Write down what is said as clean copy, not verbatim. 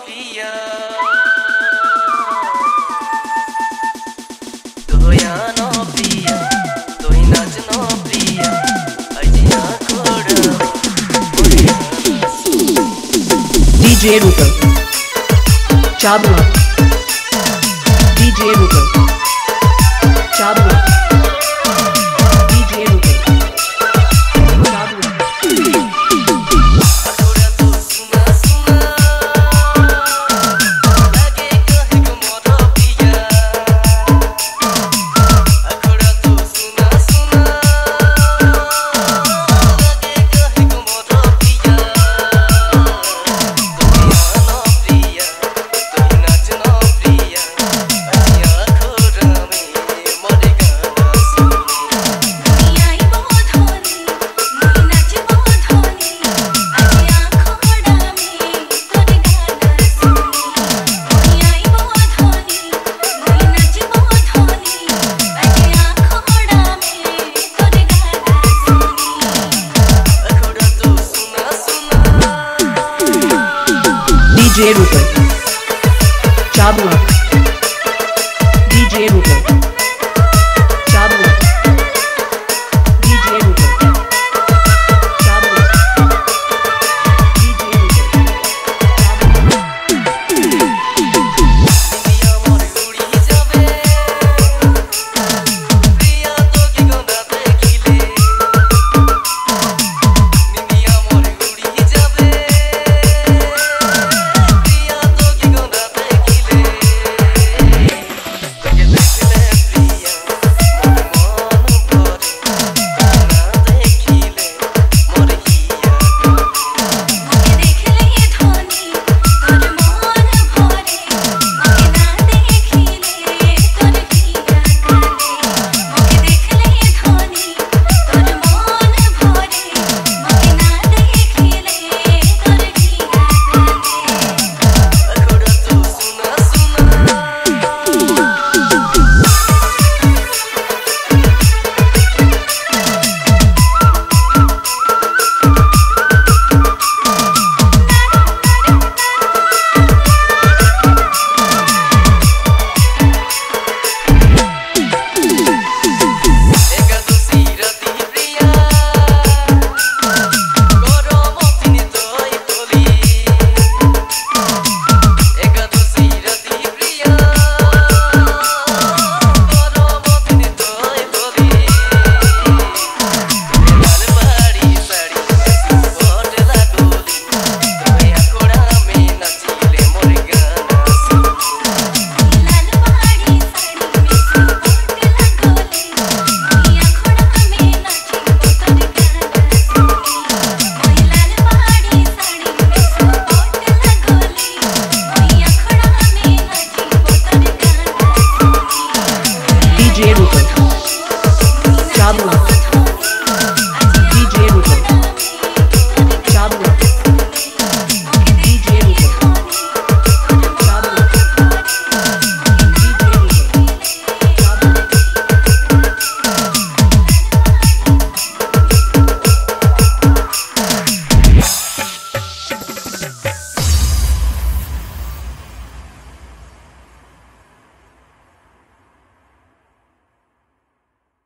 प्रिया दोया नो प्रिया दोई नाच नो प्रिया अजिया कोड़ा DJ Rupal Chabua DJ Rupal Chabua DJ Rupal Chabua अखोड़ा तो सुना सुना लगे कहे को मोरा प्रिया अखोड़ा तो सुना सुना लगे कहे को मोरा प्रिया दोया नो प्रिया दोई नाच नो प्रिया अजिया खोड़ा में मोरे गाना सुनी दुनियाई बहुत होनी मोई नाच बहुत होनी अजिया खोड़ा में तोरे गाना सुनी दुनियाई बहुत होनी मोई नाच बहुत होनी अजिया खोड़ा में तोरे गाना सुनी अखोड़ा तो सुना सुना DJ Rupal Chabua DJ Rupal